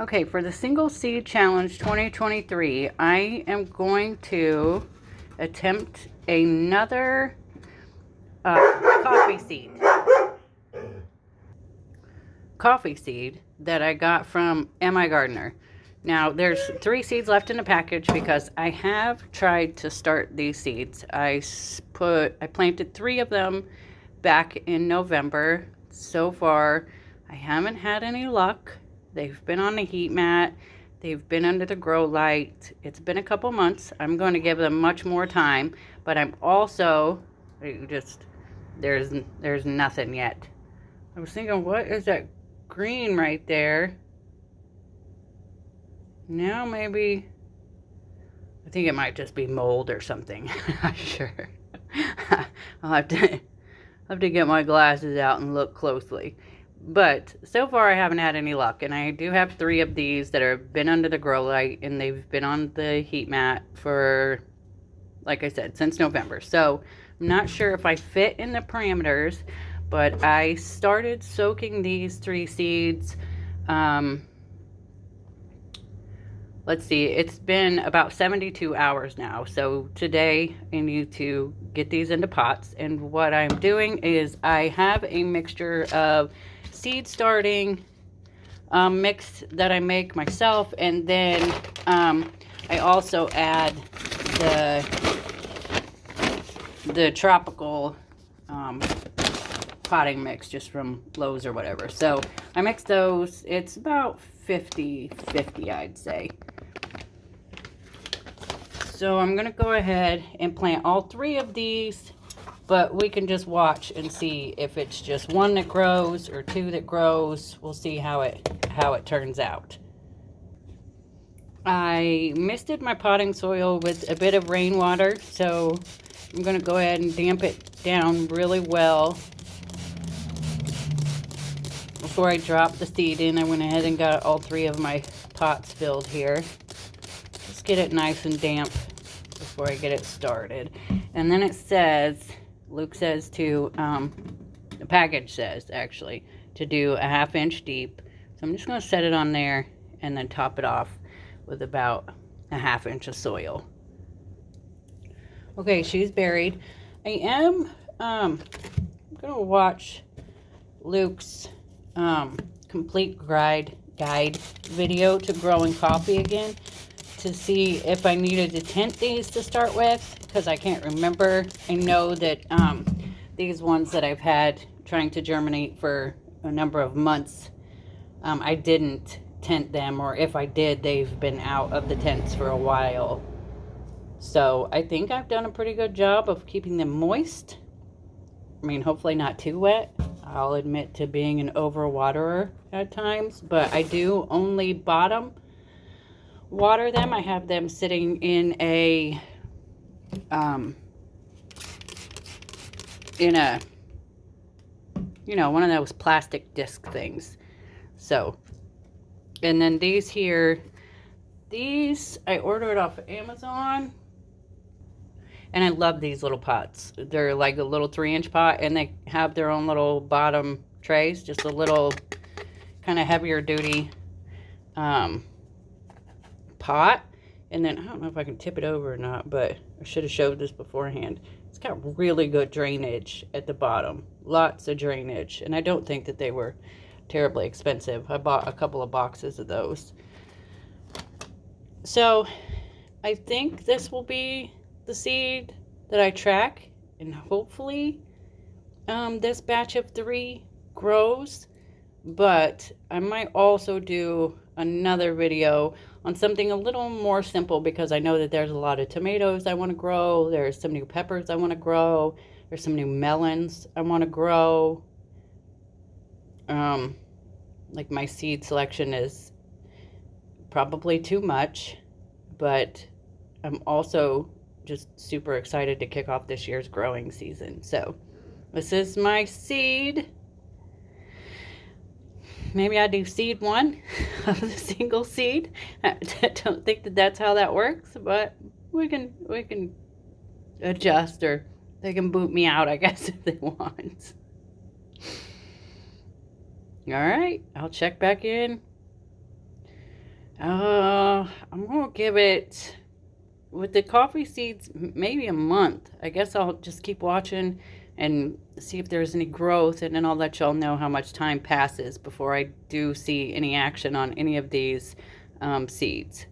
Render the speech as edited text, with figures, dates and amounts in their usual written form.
Okay, for the Single Seed Challenge 2023, I am going to attempt another coffee seed. Coffee seed that I got from MI Gardener. Now, there's 3 seeds left in the package because I have tried to start these seeds. I planted 3 of them back in November. So far, I haven't had any luck. They've been on the heat mat. They've been under the grow light. It's been a couple months. I'm going to give them much more time, but I'm also there's nothing yet. I was thinking, what is that green right there? Now maybe, I think it might just be mold or something. I'm not sure. I'll have to get my glasses out and look closely. But so far I haven't had any luck, and I do have 3 of these that have been under the grow light, and they've been on the heat mat for, like I said, since November. So I'm not sure if I fit in the parameters, but I started soaking these 3 seeds. Let's see, it's been about 72 hours now. So today I need to get these into pots. And what I'm doing is I have a mixture of seed starting mix that I make myself. And then I also add the tropical potting mix just from Lowe's or whatever. So I mix those. It's about 50-50, I'd say. So I'm going to go ahead and plant all 3 of these, but we can just watch and see if it's just 1 that grows or 2 that grows. We'll see how it turns out. I misted my potting soil with a bit of rainwater, so I'm going to go ahead and damp it down really well. Before I drop the seed in, I went ahead and got all 3 of my pots filled here. Just get it nice and damp before I get it started. And then it says, Luke says to, the package says actually, to do a 1/2 inch deep. So I'm just going to set it on there and then top it off with about a 1/2 inch of soil. Okay, she's buried. I am going to watch Luke's complete guide video to growing coffee again to see if I needed to tent these to start with, because I can't remember. I know that these ones that I've had trying to germinate for a number of months, I didn't tent them, or if I did, they've been out of the tents for a while. So I think I've done a pretty good job of keeping them moist. I mean, hopefully not too wet. I'll admit to being an overwaterer at times, but I do only bottom water them. I have them sitting in a one of those plastic disc things. So, and then these I ordered off of Amazon. And I love these little pots. They're like a little 3-inch pot, and they have their own little bottom trays, just a little kind of heavier duty pot. And then I don't know if I can tip it over or not, but I should have showed this beforehand. It's got really good drainage at the bottom, lots of drainage, and I don't think that they were terribly expensive. I bought a couple of boxes of those. So I think this will be the seed that I track, and hopefully this batch of 3 grows. But I might also do another video on something a little more simple, because I know that there's a lot of tomatoes I want to grow, there's some new peppers I want to grow, there's some new melons I want to grow. Like, my seed selection is probably too much, but I'm also just super excited to kick off this year's growing season. So this is my seed. Maybe I do seed 1 of the single seed. I don't think that that's how that works, but we can adjust, or they can boot me out, I guess, if they want. All right, I'll check back in I'm gonna give it, with the coffee seeds, maybe a month. I guess I'll just keep watching and see if there's any growth, and then I'll let y'all know how much time passes before I do see any action on any of these seeds.